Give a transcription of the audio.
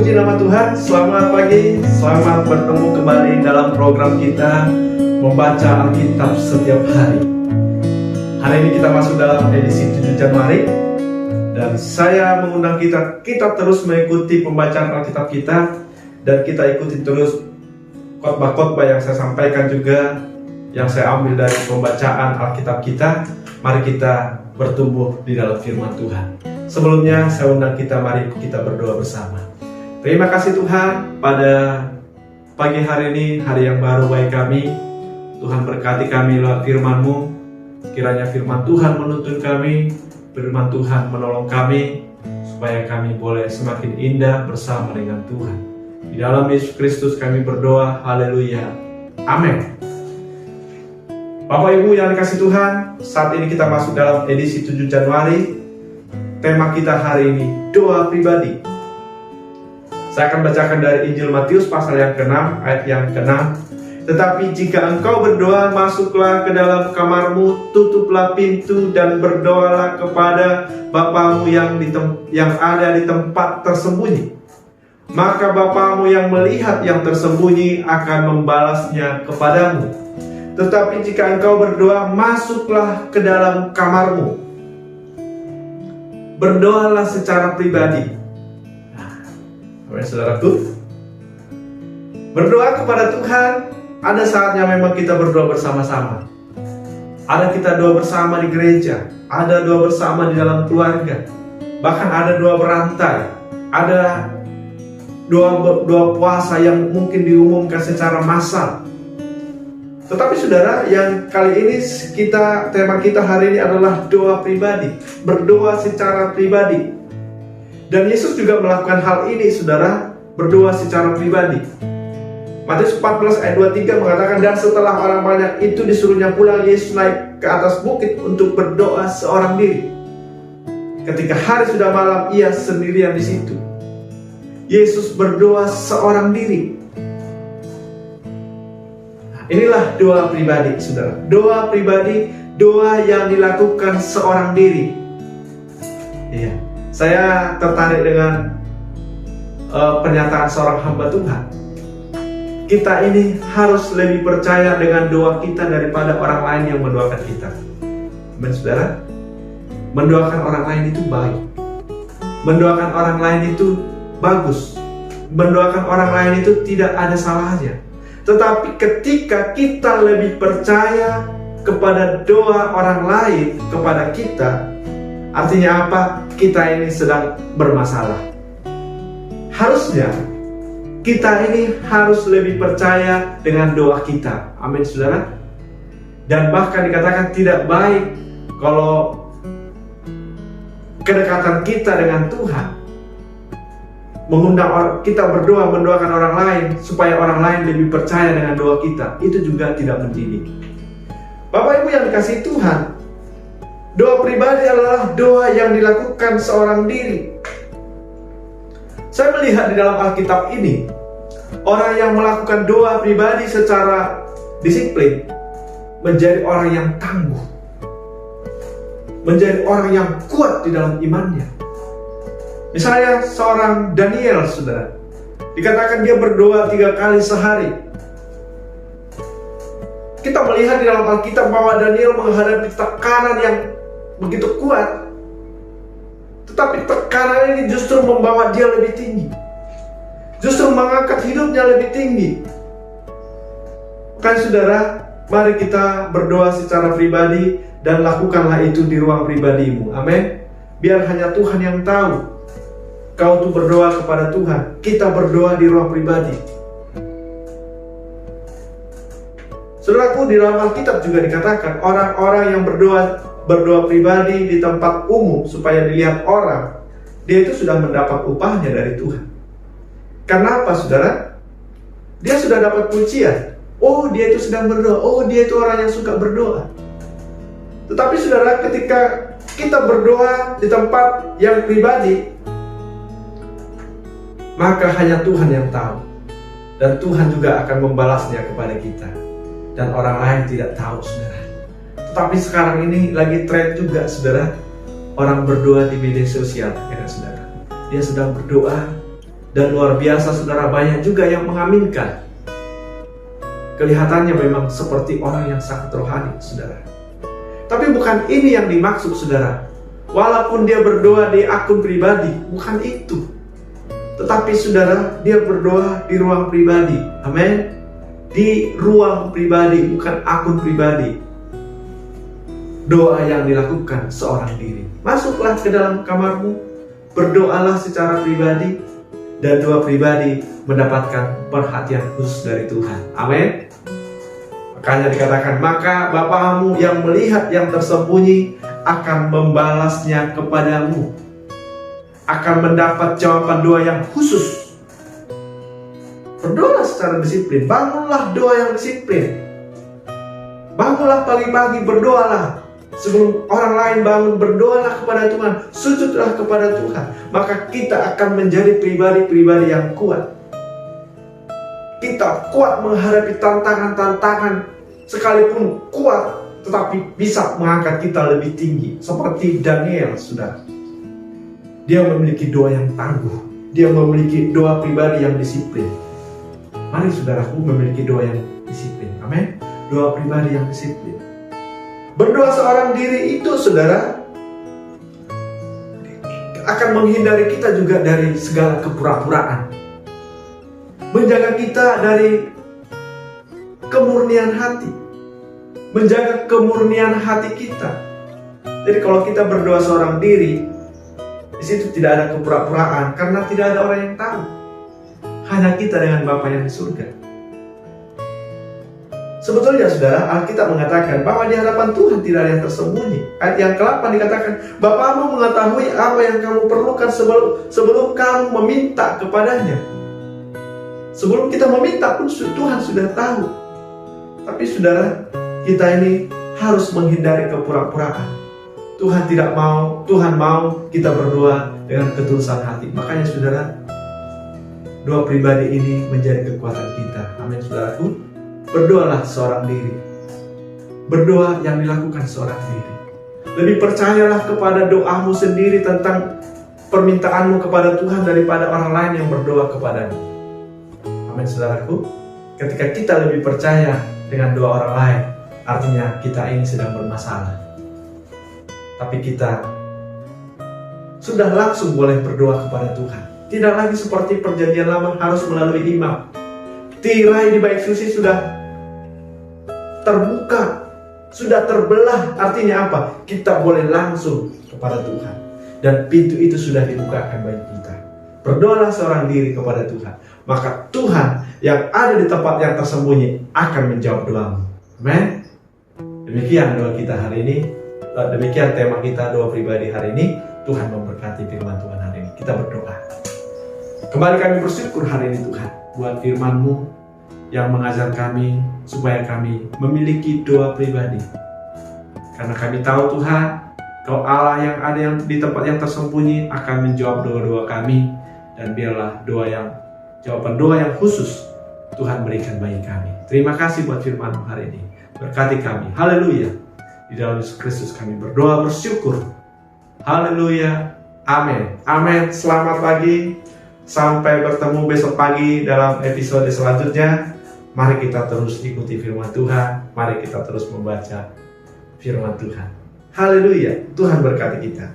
Puji nama Tuhan, selamat pagi, selamat bertemu kembali dalam program kita membaca Alkitab setiap hari. Hari ini kita masuk dalam edisi 7 Januari dan saya mengundang kita terus mengikuti pembacaan Alkitab kita dan kita ikuti terus khotbah-khotbah yang saya sampaikan juga, yang saya ambil dari pembacaan Alkitab kita. Mari kita bertumbuh di dalam firman Tuhan. Sebelumnya saya undang mari kita berdoa bersama. Terima kasih Tuhan, pada pagi hari ini, hari yang baru bagi kami. Tuhan berkati kami lewat firman-Mu. Kiranya firman Tuhan menuntun kami, firman Tuhan menolong kami, supaya kami boleh semakin indah bersama dengan Tuhan. Di dalam Yesus Kristus kami berdoa, haleluya, amin. Bapak Ibu yang dikasih Tuhan, saat ini kita masuk dalam edisi 7 Januari. Tema kita hari ini, doa pribadi. Saya akan bacakan dari Injil Matius pasal yang ke-6, ayat yang ke-6. Tetapi jika engkau berdoa, masuklah ke dalam kamarmu, tutuplah pintu dan berdoalah kepada Bapamu yang ada di tempat tersembunyi. Maka Bapamu yang melihat yang tersembunyi akan membalasnya kepadamu. Tetapi jika engkau berdoa, masuklah ke dalam kamarmu. Berdoalah secara pribadi. Saudaraku, berdoa kepada Tuhan, ada saatnya memang kita berdoa bersama-sama. Ada kita doa bersama di gereja, ada doa bersama di dalam keluarga, bahkan ada doa berantai, ada doa puasa yang mungkin diumumkan secara massal. Tetapi saudara, yang kali ini tema kita hari ini adalah doa pribadi, berdoa secara pribadi. Dan Yesus juga melakukan hal ini, saudara, berdoa secara pribadi. Matius 14 ayat 23 mengatakan, dan setelah orang banyak itu disuruhnya pulang, Yesus naik ke atas bukit untuk berdoa seorang diri. Ketika hari sudah malam, ia sendirian di situ. Yesus berdoa seorang diri. Nah, inilah doa pribadi, saudara. Doa pribadi, doa yang dilakukan seorang diri. Iya. Saya tertarik dengan pernyataan seorang hamba Tuhan. Kita ini harus lebih percaya dengan doa kita daripada orang lain yang mendoakan kita. Amin, saudara. Mendoakan orang lain itu baik. Mendoakan orang lain itu bagus. Mendoakan orang lain itu tidak ada salahnya. Tetapi ketika kita lebih percaya kepada doa orang lain kepada kita, artinya apa? Kita ini sedang bermasalah. Harusnya kita ini harus lebih percaya dengan doa kita. Amin, saudara. Dan bahkan dikatakan tidak baik kalau kedekatan kita dengan Tuhan mengundang kita berdoa, mendoakan orang lain supaya orang lain lebih percaya dengan doa kita. Itu juga tidak mendidik. Bapak Ibu yang dikasihi Tuhan, doa pribadi adalah doa yang dilakukan seorang diri. Saya melihat di dalam Alkitab ini, orang yang melakukan doa pribadi secara disiplin menjadi orang yang tangguh, menjadi orang yang kuat di dalam imannya. Misalnya seorang Daniel, saudara, dikatakan dia berdoa 3 kali sehari. Kita melihat di dalam Alkitab bahwa Daniel menghadapi tekanan yang begitu kuat, tetapi tekanan ini justru membawa dia lebih tinggi, justru mengangkat hidupnya lebih tinggi. Kan saudara, mari kita berdoa secara pribadi dan lakukanlah itu di ruang pribadimu. Amin. Biar hanya Tuhan yang tahu kau tuh berdoa kepada Tuhan. Kita berdoa di ruang pribadi. Saudaraku, di dalam Alkitab juga dikatakan orang-orang yang berdoa pribadi di tempat umum supaya dilihat orang, dia itu sudah mendapat upahnya dari Tuhan. Karena apa, saudara? Dia sudah dapat pujian. Oh, dia itu sedang berdoa. Oh, dia itu orang yang suka berdoa. Tetapi saudara, ketika kita berdoa di tempat yang pribadi, maka hanya Tuhan yang tahu. Dan Tuhan juga akan membalasnya kepada kita. Dan orang lain tidak tahu, saudara. Tapi sekarang ini lagi tren juga, saudara, orang berdoa di media sosial, ya kan, saudara. Dia sedang berdoa Dan luar biasa saudara, banyak juga yang mengaminkan. Kelihatannya memang seperti orang yang sangat rohani saudara. Tapi bukan ini yang dimaksud saudara. Walaupun dia berdoa di akun pribadi, bukan itu. Tetapi saudara, dia berdoa di ruang pribadi. Amin. Di ruang pribadi, bukan akun pribadi. Doa yang dilakukan seorang diri. Masuklah ke dalam kamarmu, berdoalah secara pribadi, dan doa pribadi mendapatkan perhatian khusus dari Tuhan. Amin. Makanya dikatakan, maka Bapamu yang melihat yang tersembunyi akan membalasnya kepadamu. Akan mendapat jawaban doa yang khusus. Berdoalah secara disiplin. Bangunlah doa yang disiplin. Bangunlah pagi-pagi, berdoalah. Sebelum orang lain bangun, berdoalah kepada Tuhan, sujudlah kepada Tuhan. Maka kita akan menjadi pribadi-pribadi yang kuat. Kita kuat menghadapi tantangan-tantangan, sekalipun kuat, tetapi bisa mengangkat kita lebih tinggi. Seperti Daniel, saudara. Dia memiliki doa yang tangguh. Dia memiliki doa pribadi yang disiplin. Mari saudaraku memiliki doa yang disiplin. Amin. Doa pribadi yang disiplin. Berdoa seorang diri itu saudara akan menghindari kita juga dari segala kepura-puraan. Menjaga kita dari kemurnian hati. Menjaga kemurnian hati kita. Jadi kalau kita berdoa seorang diri, di situ tidak ada kepura-puraan karena tidak ada orang yang tahu. Hanya kita dengan Bapa yang di surga. Sebetulnya saudara, Alkitab mengatakan bahwa di hadapan Tuhan tidak ada yang tersembunyi. Ayat yang ke-8 dikatakan, Bapamu mengetahui apa yang kamu perlukan sebelum kamu meminta kepadanya. Sebelum kita meminta pun Tuhan sudah tahu. Tapi saudara, kita ini harus menghindari kepura-puraan. Tuhan mau kita berdoa dengan ketulusan hati. Makanya saudara, doa pribadi ini menjadi kekuatan kita. Amin saudaraku. Berdoalah seorang diri. Berdoa yang dilakukan seorang diri. Lebih percayalah kepada doamu sendiri tentang permintaanmu kepada Tuhan daripada orang lain yang berdoa kepadamu. Amin saudaraku. Ketika kita lebih percaya dengan doa orang lain, artinya kita ini sedang bermasalah. Tapi kita sudah langsung boleh berdoa kepada Tuhan. Tidak lagi seperti perjanjian lama harus melalui imam. Tirai di bait suci sudah terbuka, sudah terbelah. Artinya apa? Kita boleh langsung kepada Tuhan. Dan pintu itu sudah dibukakan bagi kita. Berdoalah seorang diri kepada Tuhan. Maka Tuhan yang ada di tempat yang tersembunyi akan menjawab doamu. Amin. Demikian doa kita hari ini. Demikian tema kita, doa pribadi hari ini. Tuhan memberkati firman Tuhan hari ini. Kita berdoa. Kembali kami bersyukur hari ini Tuhan buat firman-Mu yang mengajar kami supaya kami memiliki doa pribadi. Karena kami tahu Tuhan, Kau Allah yang ada yang di tempat yang tersembunyi akan menjawab doa-doa kami. Dan biarlah jawaban doa yang khusus Tuhan berikan bagi kami. Terima kasih buat firman-Mu hari ini. Berkati kami. Haleluya. Di dalam Yesus Kristus kami berdoa bersyukur. Haleluya. Amin. Amin. Selamat pagi. Sampai bertemu besok pagi dalam episode selanjutnya. Mari kita terus ikuti firman Tuhan. Mari kita terus membaca firman Tuhan. Haleluya. Tuhan berkati kita.